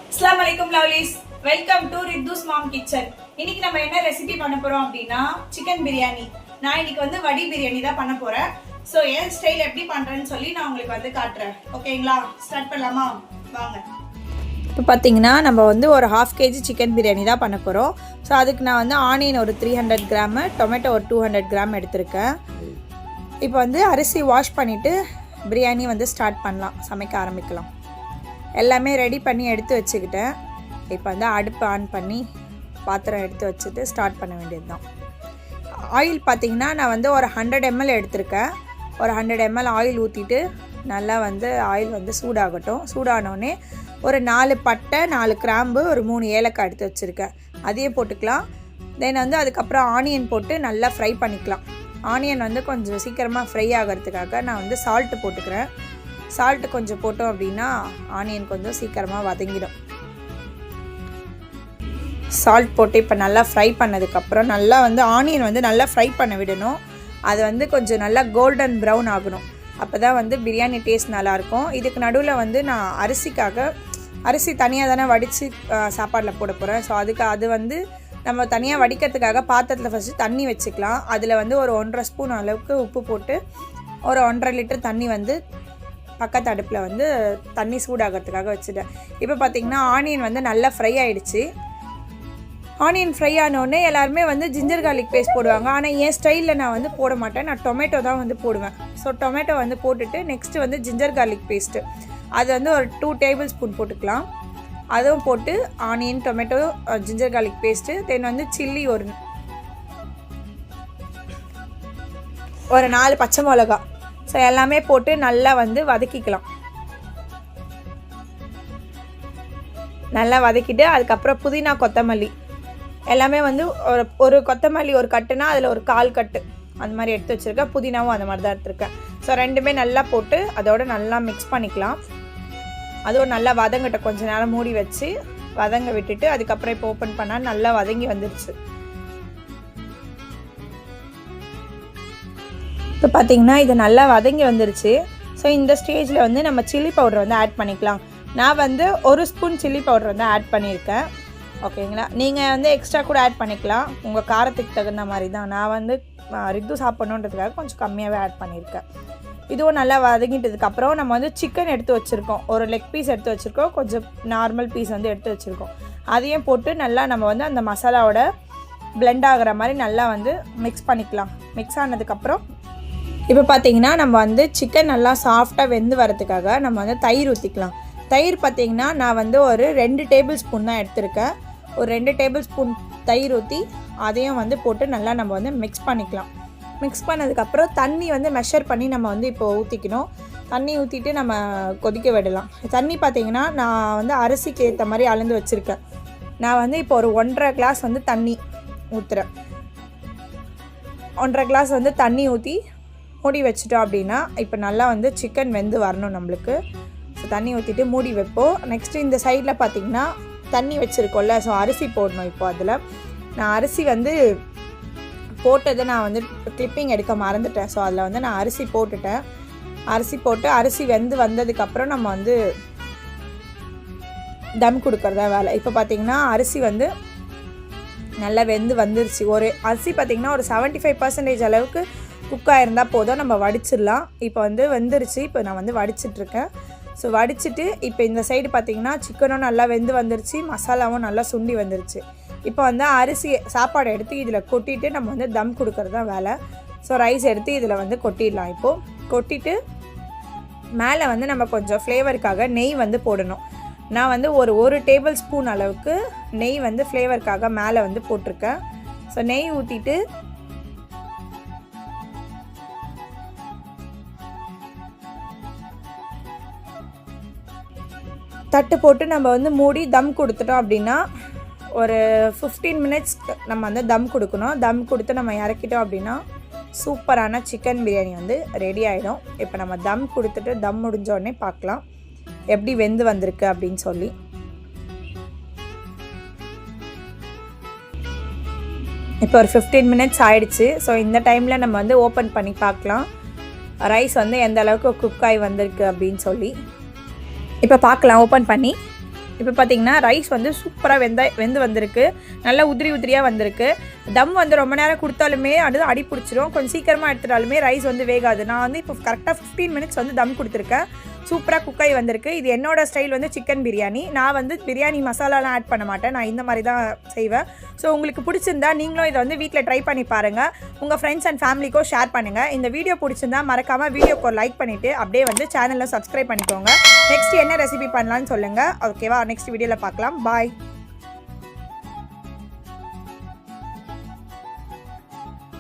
अस्सलाम वालेकुम lovelies, welcome to Ritu's mom kitchen. இன்னைக்கு நம்ம என்ன ரெசிபி பண்ண போறோம் அப்படின்னா சிக்கன் பிரியாணி. நான் இன்னைக்கு வந்து வடி பிரியாணி தான் பண்ண போறேன். ஸோ என் ஸ்டைல் எப்படி பண்றேன்னு சொல்லி நான் உங்களுக்கு வந்து காட்டுறேன். ஓகேங்களா? ஸ்டார்ட் பண்ணலாமா? வாங்க. இப்போ பார்த்தீங்கன்னா நம்ம வந்து ஒரு 1/2 kg சிக்கன் பிரியாணி தான் பண்ண போகிறோம். ஸோ அதுக்கு நான் வந்து ஆனியன் ஒரு 300 கிராமு, டொமேட்டோ ஒரு 200 கிராம் எடுத்திருக்கேன். இப்போ வந்து அரிசி வாஷ் பண்ணிவிட்டு பிரியாணி வந்து ஸ்டார்ட் பண்ணலாம், சமைக்க ஆரம்பிக்கலாம். எல்லாமே ரெடி பண்ணி எடுத்து வச்சுக்கிட்டேன். இப்போ வந்து அடுப்பு ஆன் பண்ணி பாத்திரம் எடுத்து வச்சுட்டு ஸ்டார்ட் பண்ண வேண்டியது தான். ஆயில் பார்த்திங்கன்னா நான் வந்து ஒரு 100 ml எடுத்திருக்கேன். ஒரு 100 ml ஆயில் ஊற்றிட்டு நல்லா வந்து ஆயில் வந்து சூடாகட்டும். சூடானோடனே ஒரு 4 பட்டை, 4 கிராம்பு, ஒரு 3 ஏலக்காய் எடுத்து வச்சுருக்கேன். அதையும் போட்டுக்கலாம். தென் வந்து அதுக்கப்புறம் ஆனியன் போட்டு நல்லா ஃப்ரை பண்ணிக்கலாம். ஆனியன் வந்து கொஞ்சம் சீக்கிரமாக ஃப்ரை ஆகிறதுக்காக நான் வந்து சால்ட்டு போட்டுக்கிறேன். சால்ட்டு கொஞ்சம் போட்டோம் அப்படின்னா ஆனியன் கொஞ்சம் சீக்கிரமாக வதங்கிடும். சால்ட் போட்டு இப்போ நல்லா ஃப்ரை பண்ணதுக்கப்புறம் நல்லா வந்து ஆனியன் வந்து நல்லா ஃப்ரை பண்ண விடணும். அது வந்து கொஞ்சம் நல்லா கோல்டன் ப்ரௌன் ஆகணும். அப்போ தான் வந்து பிரியாணி டேஸ்ட் நல்லாயிருக்கும். இதுக்கு நடுவில் வந்து நான் அரிசி தனியாக தானே வடித்து சாப்பாடில் போட போகிறேன். ஸோ அது வந்து நம்ம தனியாக வடிக்கிறதுக்காக பாத்திரத்தில் ஃபஸ்ட்டு தண்ணி வச்சுக்கலாம். அதில் வந்து ஒரு 1.5 ஸ்பூன் அளவுக்கு உப்பு போட்டு ஒரு 1.5 லிட்டர் தண்ணி வந்து பக்கத்து அடுப்பில் வந்து தண்ணி சூடாகிறதுக்காக வச்சுட்டேன். இப்போ பார்த்திங்கன்னா ஆனியன் வந்து நல்லா ஃப்ரை ஆகிடுச்சு. ஆனியன் ஃப்ரை ஆனோடனே எல்லாருமே வந்து ஜிஞ்சர் கார்லிக் பேஸ்ட் போடுவாங்க. ஆனால் என் ஸ்டைலில் நான் வந்து போட மாட்டேன். நான் டொமேட்டோ தான் வந்து போடுவேன். ஸோ டொமேட்டோ வந்து போட்டுட்டு நெக்ஸ்ட்டு வந்து ஜிஞ்சர் கார்லிக் பேஸ்ட்டு அது வந்து ஒரு 2 டேபிள் ஸ்பூன் போட்டுக்கலாம். அதுவும் போட்டு onion, tomato, ginger garlic paste, then வந்து சில்லி ஒரு 4 பச்சை மிளகா. ஸோ எல்லாமே போட்டு நல்லா வந்து வதக்கிக்கலாம். நல்லா வதக்கிட்டு அதுக்கப்புறம் புதினா, கொத்தமல்லி எல்லாமே வந்து ஒரு கொத்தமல்லி ஒரு கட்டுனா அதில் ஒரு 1/4 கட்டு அந்த மாதிரி எடுத்து வச்சுருக்கேன். புதினாவும் அந்த மாதிரி தான் எடுத்துருக்கேன். ஸோ ரெண்டுமே நல்லா போட்டு அதோடு நல்லா மிக்ஸ் பண்ணிக்கலாம். அதுவும் நல்லா வதங்கட்ட கொஞ்சம் நேரம் மூடி வச்சு வதங்க விட்டுட்டு அதுக்கப்புறம் இப்போ ஓப்பன் பண்ணால் நல்லா வதங்கி வந்துடுச்சு. இப்போ பார்த்திங்கன்னா இது நல்லா வதங்கி வந்துருச்சு. ஸோ இந்த ஸ்டேஜில் வந்து நம்ம சில்லி பவுடர் வந்து ஆட் பண்ணிக்கலாம். நான் வந்து 1 ஸ்பூன் சில்லி பவுடர் வந்து ஆட் பண்ணியிருக்கேன். ஓகேங்களா? நீங்கள் வந்து எக்ஸ்ட்ரா கூட ஆட் பண்ணிக்கலாம், உங்கள் காரத்துக்கு தகுந்த மாதிரி தான். நான் வந்து ரித்து சாப்பிட்ணுன்றதுக்காக கொஞ்சம் கம்மியாகவே ஆட் பண்ணியிருக்கேன். இதுவும் நல்லா வதங்கிட்டதுக்கப்புறம் நம்ம வந்து சிக்கன் எடுத்து வச்சுருக்கோம். ஒரு லெக் பீஸ் எடுத்து வச்சுருக்கோம், கொஞ்சம் நார்மல் பீஸ் வந்து எடுத்து வச்சுருக்கோம். அதையும் போட்டு நல்லா நம்ம வந்து அந்த மசாலாவோட பிளெண்ட் ஆகிற மாதிரி நல்லா வந்து மிக்ஸ் பண்ணிக்கலாம். மிக்ஸ் ஆனதுக்கப்புறம் இப்போ பார்த்திங்கன்னா நம்ம வந்து சிக்கன் நல்லா சாஃப்டாக வெந்து வரதுக்காக நம்ம வந்து தயிர் ஊற்றிக்கலாம். தயிர் பார்த்திங்கன்னா நான் வந்து ஒரு 2 டேபிள் ஸ்பூன் தான் எடுத்திருக்கேன். ஒரு 2 டேபிள் ஸ்பூன் தயிர் ஊற்றி அதையும் வந்து போட்டு நல்லா நம்ம வந்து மிக்ஸ் பண்ணிக்கலாம். மிக்ஸ் பண்ணதுக்கப்புறம் தண்ணி வந்து மெஷர் பண்ணி நம்ம வந்து இப்போ ஊற்றிக்கணும். தண்ணி ஊற்றிட்டு நம்ம கொதிக்க விடலாம். தண்ணி பார்த்திங்கன்னா நான் வந்து அரிசிக்கு ஏற்ற மாதிரி அளந்து வச்சுருக்கேன். நான் வந்து இப்போ ஒரு 1.5 கிளாஸ் வந்து தண்ணி ஊற்றுறேன். 1.5 கிளாஸ் வந்து தண்ணி ஊற்றி மூடி வச்சுட்டோம் அப்படின்னா இப்போ நல்லா வந்து சிக்கன் வெந்து வரணும் நம்மளுக்கு. ஸோ தண்ணி ஊற்றிட்டு மூடி வைப்போம். நெக்ஸ்ட்டு இந்த சைடில் பார்த்திங்கன்னா தண்ணி வச்சுருக்கோம்ல, ஸோ அரிசி போடணும். இப்போ அதில் நான் அரிசி வந்து போட்டதை நான் வந்து கிளிப்பிங் எடுக்க மறந்துட்டேன். ஸோ அதில் வந்து நான் அரிசி போட்டுட்டேன். அரிசி போட்டு அரிசி வெந்து வந்ததுக்கப்புறம் நம்ம வந்து தம் கொடுக்குறதா வேலை. இப்போ பார்த்திங்கன்னா அரிசி வந்து நல்லா வெந்து வந்துருச்சு. ஒரு அரிசி பார்த்திங்கன்னா ஒரு 75% அளவுக்கு குக்காக இருந்தால் போதும், நம்ம வடிச்சிடலாம். இப்போ வந்து வெந்துருச்சு. இப்போ நான் வந்து வடிச்சிட்ருக்கேன். ஸோ வடிச்சிட்டு இப்போ இந்த சைடு பார்த்திங்கன்னா சிக்கனும் நல்லா வெந்து வந்துருச்சு, மசாலாவும் நல்லா சுண்டி வந்துருச்சு. இப்போ வந்து சாப்பாடு எடுத்து இதில் கொட்டிட்டு நம்ம வந்து தம் கொடுக்கறது தான் வேலை. ஸோ ரைஸ் எடுத்து இதில் வந்து கொட்டிடலாம். இப்போது கொட்டிட்டு மேலே வந்து நம்ம கொஞ்சம் ஃப்ளேவருக்காக நெய் வந்து போடணும். நான் வந்து ஒரு டேபிள் ஸ்பூன் அளவுக்கு நெய் வந்து ஃப்ளேவருக்காக மேலே வந்து போட்டிருக்கேன். ஸோ நெய் ஊற்றிட்டு தட்டு போட்டு நம்ம வந்து மூடி தம் கொடுத்துட்டோம் அப்படின்னா ஒரு 15 மினிட்ஸ் நம்ம வந்து தம் கொடுக்கணும். தம் கொடுத்து நம்ம இறக்கிட்டோம் அப்படின்னா சூப்பரான சிக்கன் பிரியாணி வந்து ரெடி ஆகிடும். இப்போ நம்ம தம் கொடுத்துட்டு தம் முடிஞ்சோடனே பார்க்கலாம் எப்படி வெந்து வந்திருக்கு அப்படின்னு சொல்லி. இப்போ ஒரு 15 மினிட்ஸ் ஆகிடுச்சு. ஸோ இந்த டைமில் நம்ம வந்து ஓப்பன் பண்ணி பார்க்கலாம் ரைஸ் வந்து எந்த அளவுக்கு குக் ஆகி வந்திருக்கு அப்படின்னு சொல்லி. இப்போ பார்க்கலாம் ஓப்பன் பண்ணி. இப்போ பார்த்தீங்கன்னா ரைஸ் வந்து சூப்பராக வெந்து வந்திருக்கு. நல்லா உதிரியாக வந்திருக்கு. தம் வந்து ரொம்ப நேரம் கொடுத்தாலுமே அது அடி பிடிச்சிரும். கொஞ்சம் சீக்கிரமாக எடுத்துட்டாலுமே ரைஸ் வந்து வேகாது. நான் வந்து இப்போ கரெக்டாக 15 மினிட்ஸ் வந்து தம் கொடுத்துருக்கேன். சூப்பராக குக்காய் வந்திருக்கு. இது என்னோட ஸ்டைல் வந்து சிக்கன் பிரியாணி. நான் வந்து பிரியாணி மசாலாலாம் ஆட் பண்ண மாட்டேன். நான் இந்த மாதிரி தான் செய்வேன். ஸோ உங்களுக்கு பிடிச்சிருந்தா நீங்களும் இதை வந்து வீட்டில் ட்ரை பண்ணி பாருங்கள். உங்கள் ஃப்ரெண்ட்ஸ் அண்ட் ஃபேமிலிக்கும் ஷேர் பண்ணுங்கள். இந்த வீடியோ பிடிச்சிருந்தா மறக்காமல் வீடியோக்கு ஒரு லைக் பண்ணிவிட்டு அப்படியே வந்து சேனலில் சப்ஸ்கிரைப் பண்ணிக்கோங்க. நெக்ஸ்ட் என்ன ரெசிபி பண்ணலான்னு சொல்லுங்கள். ஓகேவா? நெக்ஸ்ட் வீடியோவில் பார்க்கலாம். பாய்.